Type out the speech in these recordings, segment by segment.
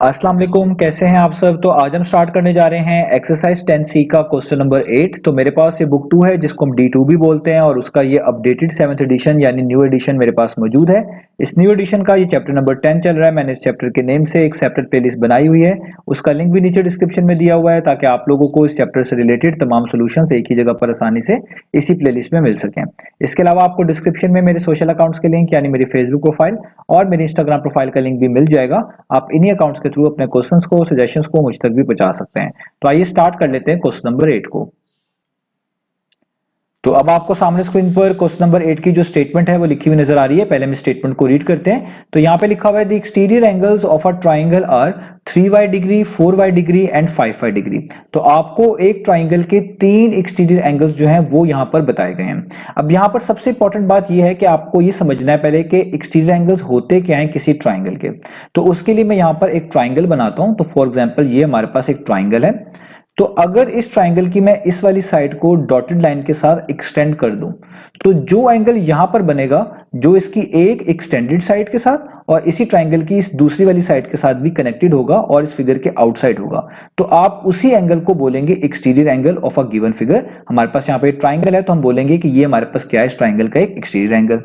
अस्सलाम वालेकुम, कैसे हैं आप सब। तो आज हम स्टार्ट करने जा रहे हैं एक्सरसाइज 10C का क्वेश्चन नंबर 8। तो मेरे पास ये बुक 2 है जिसको हम D2 भी बोलते हैं और उसका ये अपडेटेड 7th एडिशन यानी न्यू एडिशन मेरे पास मौजूद है। इस न्यू एडिशन का ये चैप्टर नंबर 10 चल रहा है। मैंने इस चैप्टर के नेम से एक सेपरेट प्लेलिस्ट बनाई हुई है, उसका लिंक भी नीचे डिस्क्रिप्शन में दिया हुआ है ताकि आप लोगों को इस चैप्टर से रिलेटेड तमाम सॉल्यूशंस एक ही जगह पर आसानी से इसी प्लेलिस्ट में मिल सकें। इसके अलावा आपको डिस्क्रिप्शन में मेरे सोशल अकाउंट्स के लिंक यानी मेरी फेसबुक प्रोफाइल और मेरी इंस्टाग्राम प्रोफाइल का लिंक भी मिल जाएगा। आप इन्हीं अकाउंट्स के थ्रू अपने क्वेश्चंस को सजेशंस को मुझ तक भी पहुंचा सकते हैं। तो आइए स्टार्ट कर लेते हैं क्वेश्चन नंबर 8 को। तो अब आपको सामने स्क्रीन पर क्वेश्चन नंबर 8 की जो स्टेटमेंट है वो लिखी हुई नजर आ रही है। पहले हम स्टेटमेंट को रीड करते हैं। तो यहाँ पे लिखा हुआ है the exterior angles of a triangle are 3y degree, 4y degree and 5y degree. तो आपको एक ट्राइंगल के 3 एक्सटीरियर एंगल्स जो हैं वो यहाँ पर बताए गए हैं। अब यहाँ पर सबसे इंपॉर्टेंट बात यह है कि आपको ये समझना है पहले कि एक्सटीरियर एंगल्स होते क्या हैं किसी ट्राइंगल के। तो उसके लिए मैं यहाँ पर एक ट्राइंगल बनाता हूँ। तो फॉर एग्जाम्पल ये हमारे पास एक ट्राइंगल है। तो अगर इस ट्राइंगल की मैं इस वाली साइड को डॉटेड लाइन के साथ एक्सटेंड कर दूं तो जो एंगल यहां पर बनेगा जो इसकी एक एक्सटेंडेड साइड के साथ और इसी ट्राइंगल की इस दूसरी वाली साइड के साथ भी कनेक्टेड होगा और इस फिगर के आउटसाइड होगा, तो आप उसी एंगल को बोलेंगे exterior angle of a given figure. हमारे पास यहाँ पे ट्राइंगल है तो हम बोलेंगे कि ये हमारे पास क्या है, इस ट्राइंगल का एक एक्सटीरियर एंगल।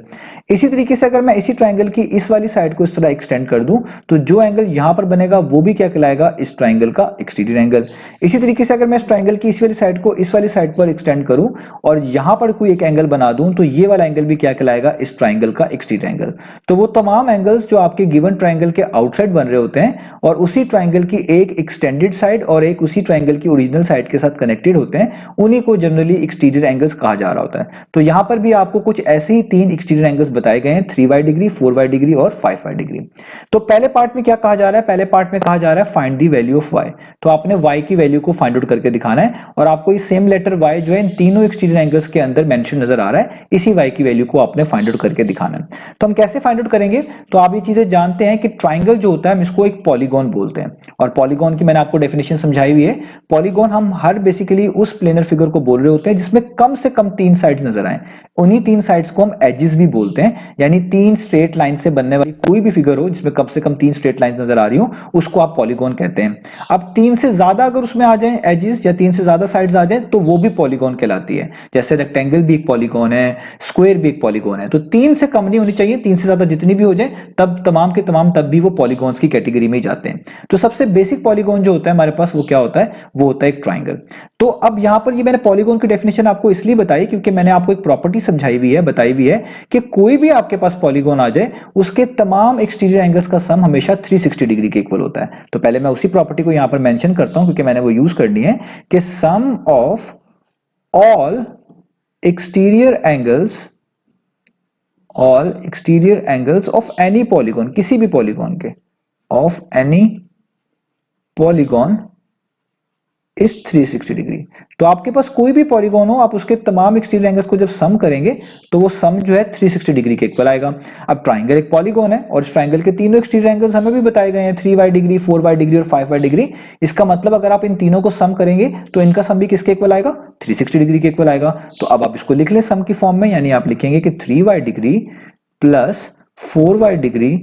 इसी तरीके से अगर मैं इसी ट्राइंगल की इस वाली साइड को इस तरह एक्सटेंड कर दूं तो जो एंगल यहां पर बनेगा वो भी क्या कहलाएगा, इस ट्राइंगल का एक्सटीरियर एंगल। इसी तरीके से अगर मैं इस ट्राइंगल की इस वाली साइड को इस वाली साइड पर एक्सटेंड करूं और यहां पर कोई एक एंगल बना दूं तो ये वाला एंगल भी क्या कहलाएगा, इस ट्राइंगल का एक्सटीरियर एंगल। तो वो तमाम एंगल्स जो आपके गिवन ट्राइंगल के आउटसाइड बन रहे होते हैं और उसी ट्राइंगल की एक एक्सटेंडेड साइड और एक उसी ट्राइंगल की ओरिजिनल साइड के साथ कनेक्टेड होते हैं, उन्हीं को जनरली एक्सटीरियर एंगल्स कहा जा रहा होता है। तो यहां पर भी आपको कुछ ऐसे ही 3 एक्सटीरियर एंगल्स बताए गए हैं, 3y डिग्री, 4y डिग्री और 5y डिग्री। तो पहले पार्ट में क्या कहा जा रहा है, पहले पार्ट में कहा जा रहा है find the value of y। तो आपने y की वैल्यू को फाइंड आउट करके दिखाना है और आपको ये सेम लेटर y जो है इन तीनों एक्सटीरियर एंगल्स के अंदर मेंशन नजर आ रहा है, इसी y की वैल्यू को आपने फाइंड आउट करके दिखाना है। तो हम कैसे फाइंड आउट करेंगे, तो आप ये चीजें जानते हैं कि ट्राइंगल जो होता है हम इसको एक पॉलीगॉन बोलते हैं और पॉलीगॉन की मैंने आपको डेफिनेशन समझाई हुई है। पॉलीगॉन हम हर बेसिकली उस प्लेनर फिगर को बोल रहे होते हैं जिसमें कम से कम 3 साइड्स नजर आए, उन्हीं 3 साइड्स को हम एजेस भी बोलते हैं। यानी 3 स्ट्रेट लाइन से बनने वाली कोई भी फिगर हो जिसमें कम से कम 3 स्ट्रेट लाइन नजर आ रही हो उसको आप पॉलीगॉन कहते हैं। अब 3 से ज्यादा अगर उसमें आ जाए एजेस या 3 से ज्यादा साइड्स आ जाए तो वो भी पॉलीगॉन कहलाती है। जैसे रेक्टेंगल भी एक पॉलीगॉन है, स्क्वायर भी एक पॉलीगॉन है। तो 3 से कम नहीं होनी चाहिए, 3 से ज्यादा जितनी भी हो जाए तब तमाम के तमाम तब भी वो पॉलीगॉन्स की कैटेगरी में ही जाते हैं। तो सबसे बेसिक पॉलीगॉन जो होता है हमारे पास वो क्या होता है, वो होता है एक ट्राइंगल। तो अब यहां पर ये मैंने पॉलीगॉन की डेफिनेशन आपको इसलिए बताई क्योंकि मैंने आपको एक प्रॉपर्टी समझाई हुई है, बताई हुई है कि कोई भी आपके पास पॉलीगॉन आ जाए उसके तमाम एक्सटीरियर एंगल्स का सम हमेशा 360 डिग्री के इक्वल होता है। तो पहले मैं उसी प्रॉपर्टी को यहां पर मेंशन करता हूं क्योंकि मैंने वो यूज करनी है कि sum of all exterior angles of any polygon, किसी भी पॉलीगॉन के, ऑफ एनी पॉलीगॉन इस 360 डिग्री। तो आपके पास कोई भी पॉलीगॉन हो आप उसके तमाम एक्सटीरियर एंगल्स को जब सम करेंगे तो वो सम जो है 360 डिग्री के इक्वल आएगा। अब ट्राइंगल एक पॉलीगॉन है और इस ट्राइंगल के तीनों एक्सटीरियर एंगल्स हमें भी बताए गए हैं, 3y डिग्री, 4y डिग्री और 5y डिग्री। इसका मतलब अगर आप इन तीनों को सम करेंगे तो इनका सम भी किसके इक्वल आएगा, 360 डिग्री के इक्वल आएगा। तो अब आप इसको लिख लें सम की फॉर्म में, यानी आप लिखेंगे कि 3y degree plus 4y degree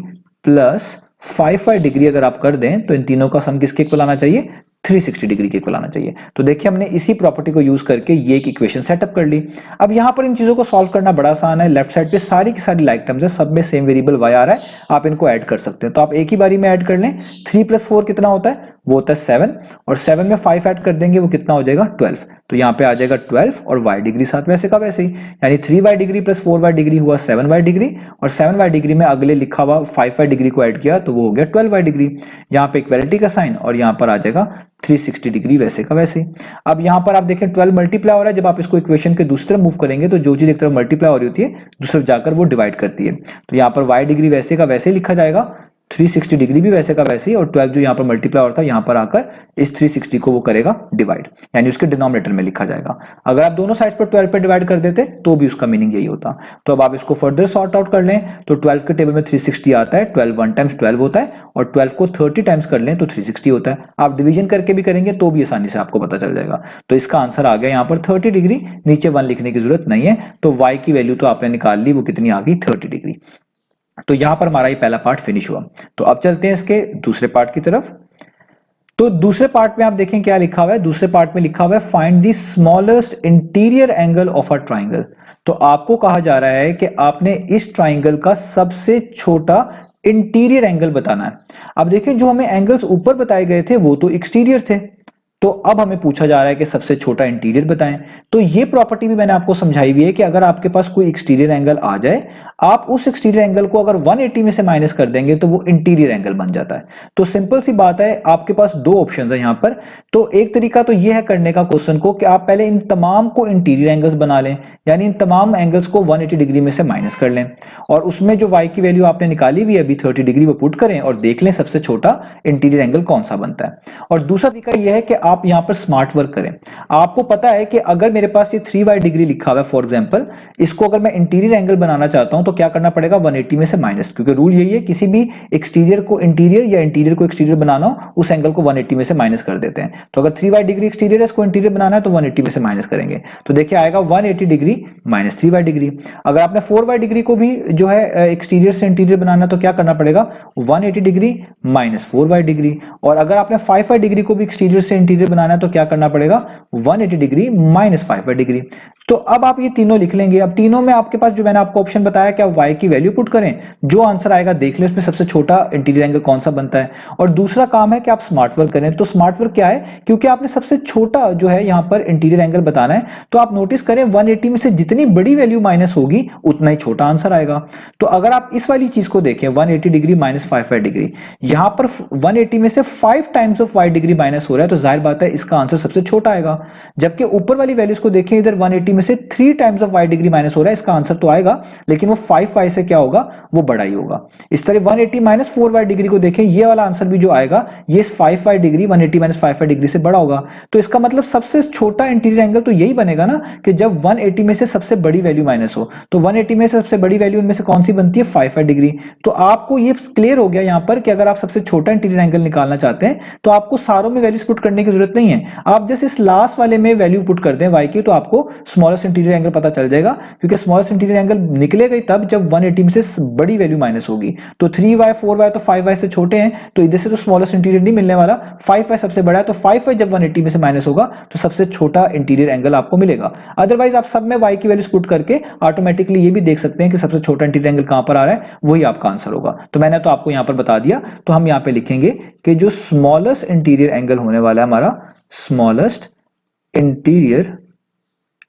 plus 5y degree अगर आप कर दें तो इन तीनों का सम किसके इक्वल आना चाहिए, 360 डिग्री के इक्वल आना चाहिए। तो देखिए हमने इसी प्रॉपर्टी को यूज करके ये एक इक्वेशन सेटअप कर ली। अब यहां पर इन चीजों को सॉल्व करना बड़ा आसान है। लेफ्ट साइड पे सारी की सारी लाइक टर्म्स है, सब में सेम वेरिएबल y आ रहा है, आप इनको ऐड कर सकते हैं। तो आप एक ही बारी में ऐड कर लें। 3 + 4 कितना होता है, वो होता है 7 और 7 में 5 ऐड कर देंगे वो कितना हो जाएगा 12। तो यहाँ पे आ जाएगा 12 और y डिग्री साथ वैसे का वैसे ही, यानी 3y degree plus 4y degree हुआ 7y डिग्री और 7y डिग्री में अगले लिखा हुआ 5y डिग्री को ऐड किया तो वो हो गया 12y डिग्री। यहाँ पे इक्वलिटी का साइन और यहाँ पर आ जाएगा 360 डिग्री वैसे का वैसे ही। अब यहाँ पर आप देखें 12 मल्टीप्लाई हो रहा है, जब आप इसको इक्वेशन के दूसरी तरफ मूव करेंगे तो जो चीज एक तरफ मल्टीप्लाई हो रही होती है दूसरी तरफ जाकर वो डिवाइड करती है। तो यहाँ पर y डिग्री वैसे का वैसे ही लिखा जाएगा, 360 डिग्री भी वैसे का वैसे ही, और 12 जो यहाँ पर मल्टीप्लाई होता है यहाँ पर आकर इस 360 को वो करेगा डिवाइड, यानी उसके डिनोमिनेटर में लिखा जाएगा। अगर आप दोनों साइड पर 12 पे डिवाइड कर देते तो भी उसका मीनिंग यही होता। तो अब आप इसको फर्दर सॉर्ट आउट कर लें तो 12 के टेबल में 360 आता है, 12 1 टाइम्स 12 होता है और 12 को 30 टाइम्स कर लें तो 360 होता है। आप डिवीजन करके भी करेंगे तो भी आसानी से आपको पता चल जाएगा। तो इसका आंसर आ गया यहाँ पर 30 डिग्री, नीचे 1 लिखने की जरूरत नहीं है। तो y की वैल्यू तो आपने निकाल ली, वो कितनी आ गई 30 डिग्री। तो यहां पर हमारा ये पहला पार्ट फिनिश हुआ। तो अब चलते हैं इसके दूसरे पार्ट की तरफ। तो दूसरे पार्ट में आप देखें क्या लिखा हुआ है। दूसरे पार्ट में लिखा हुआ है find the smallest interior angle of a triangle. तो आपको कहा जा रहा है कि आपने इस ट्राइंगल का सबसे छोटा इंटीरियर एंगल बताना है। अब देखिए जो हमें एंगल्स ऊपर बताए गए थे वो तो एक्सटीरियर थे, तो अब हमें पूछा जा रहा है कि सबसे छोटा इंटीरियर बताएं। तो ये प्रॉपर्टी भी मैंने आपको समझाई हुई है कि अगर आपके पास कोई एक्सटीरियर एंगल आ जाए, आप उस एक्सटीरियर एंगल को अगर 180 में से माइनस कर देंगे तो वो इंटीरियर एंगल बन जाता है। तो सिंपल सी बात है, आपके पास दो ऑप्शन है यहां पर। तो एक तरीका तो ये है करने का क्वेश्चन को कि आप पहले इन तमाम को इंटीरियर एंगल्स बना लें, यानी इन तमाम एंगल्स को 180 डिग्री में से माइनस कर लें, और उसमें जो y की वैल्यू आपने निकाली हुई है अभी 30 डिग्री वो पुट करें और देख लें सबसे छोटा इंटीरियर एंगल कौन सा बनता है। और दूसरा तरीका यह है कि आप यहां पर स्मार्ट वर्क करें। आपको पता है कि अगर मेरे पास ये 3y डिग्री लिखा हुआ है फॉर एग्जांपल, इसको अगर मैं इंटीरियर एंगल बनाना चाहता हूं तो क्या करना पड़ेगा, 180 में से माइनस, क्योंकि रूल यही है किसी भी एक्सटीरियर को इंटीरियर या इंटीरियर को एक्सटीरियर बनाना हो उस एंगल को 180 में से माइनस कर देते हैं। तो अगर 3y डिग्री एक्सटीरियर है, इसको इंटीरियर बनाना है तो 180 में से माइनस करेंगे, तो देखिए आएगा 180 डिग्री माइनस 3y डिग्री। अगर आपने 4y डिग्री को भी जो है एक्सटीरियर से इंटीरियर बनाना तो क्या करना पड़ेगा, 180 डिग्री माइनस 4y डिग्री। और अगर आपने 5y डिग्री को भी एक्सटीरियर से इंटीरियर बनाना है तो क्या करना पड़ेगा, 180 डिग्री माइनस 5y डिग्री। तो अब आप ये तीनों लिख लेंगे। अब तीनों में आपके पास जो मैंने आपको ऑप्शन बताया कि आप y की वैल्यू पुट करें, जो आंसर आएगा देख लें उसमें सबसे छोटा इंटीरियर एंगल कौन सा बनता है। और दूसरा काम है कि आप स्मार्ट वर्क करें। तो स्मार्ट वर्क क्या है, क्योंकि आपने सबसे छोटा जो है यहां पर इंटीरियर एंगल बताना है, तो आप नोटिस करें 180 में से जितनी बड़ी वैल्यू माइनस होगी उतना ही छोटा आंसर आएगा। तो अगर आप इस वाली चीज को देखें 180 डिग्री माइनस 5y डिग्री, यहां पर 180 में से 5 times of y degree minus हो रहा है, तो जाहिर बात है इसका आंसर सबसे छोटा आएगा। जबकि ऊपर वाली वैल्यूज को देखें, इधर 180 में से 3 times of y degree minus हो रहा है, इसका आंसर तो आएगा लेकिन वो 5y से क्या होगा, वो बड़ा ही होगा। इस तरह 180 माइनस 4y डिग्री को देखें, ये वाला आंसर भी जो आएगा ये 5y degree 180 minus 5y degree से बड़ा होगा। तो इसका मतलब सबसे छोटा इंटीरियर एंगल तो यही बनेगा ना कि जब 180 में से सबसे बड़ी वैल्यू माइनस हो। तो 180 में से सबसे बड़ी वैल्यू इनमें से कौन सी बनती है, 5y डिग्री। तो आपको ये क्लियर हो गया यहां पर कि अगर आप सबसे छोटा इंटीरियर एंगल निकालना चाहते हैं तो आपको सारों में वैल्यूज पुट करने की जरूरत नहीं है। आप जैसे इस लास्ट वाले में वैल्यू पुट कर दें y की, तो आपको स्मॉलेस्ट इंटीरियर एंगल पता चल जाएगा, क्योंकि स्मॉलेस्ट इंटीरियर एंगल निकलेगा ही तब जब 180 में से बड़ी वैल्यू माइनस होगी। तो 3y 4y तो 5y से छोटे हैं, तो इधर से तो स्मॉलेस्ट इंटीरियर नहीं मिलने वाला, 5y सबसे बड़ा है, तो 5y जब 180 में से माइनस होगा तो सबसे छोटा इंटीरियर एंगल आपको मिलेगा। अदरवाइज आप सब में y की वैल्यूज पुट करके ऑटोमेटिकली ये भी देख सकते हैं कि सबसे छोटा इंटीरियर एंगल कहां पर आ रहा है, वही आपका आंसर होगा। तो मैंने तो आपको यहां पर बता दिया। तो हम यहां पे लिखेंगे कि जो स्मॉलेस्ट इंटीरियर एंगल होने वाला है हमारा, स्मॉलेस्ट इंटीरियर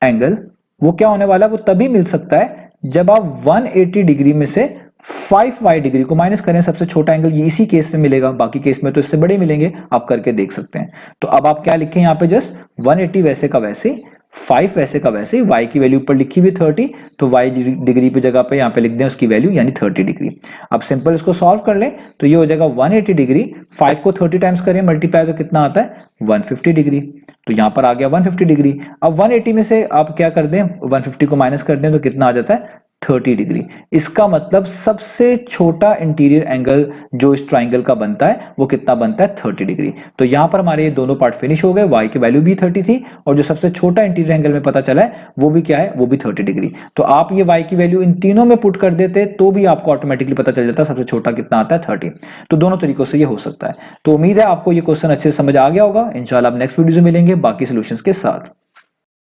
एंगल, वो क्या होने वाला है, वो तभी मिल सकता है जब आप 180 डिग्री में से 5y डिग्री को माइनस करें। सबसे छोटा एंगल ये इसी केस में मिलेगा, बाकी केस में तो इससे बड़े मिलेंगे, आप करके देख सकते हैं। तो अब आप क्या लिखें यहां पे, जस्ट 180 वैसे का वैसे, 5 वैसे का वैसे ही, y की वैल्यू ऊपर लिखी हुई 30, तो y डिग्री पे जगह पे यहाँ पे लिख दें उसकी वैल्यू यानी 30 डिग्री। अब सिंपल इसको सॉल्व कर लें तो ये हो जाएगा 180 डिग्री, 5 को 30 टाइम्स करें मल्टीप्लाई तो कितना आता है, 150 डिग्री। तो यहां पर आ गया 150 डिग्री। अब 180 में से आप क्या कर दें, 150 को माइनस कर दें तो कितना आ जाता है, 30 डिग्री। इसका मतलब सबसे छोटा इंटीरियर एंगल जो इस ट्राइंगल का बनता है वो कितना बनता है, 30 डिग्री। तो यहां पर हमारे ये दोनों पार्ट फिनिश हो गए। y की वैल्यू भी 30 थी और जो सबसे छोटा इंटीरियर एंगल में पता चला है वो भी क्या है, वो भी 30 डिग्री। तो आप ये y की वैल्यू इन तीनों में पुट कर देते तो भी आपको ऑटोमेटिकली पता चल जाता सबसे छोटा कितना आता है, 30। तो दोनों तरीकों से ये हो सकता है। तो उम्मीद है आपको ये क्वेश्चन अच्छे से समझ आ गया होगा। इंशाल्लाह आप नेक्स्ट वीडियो में मिलेंगे बाकी सॉल्यूशंस के साथ।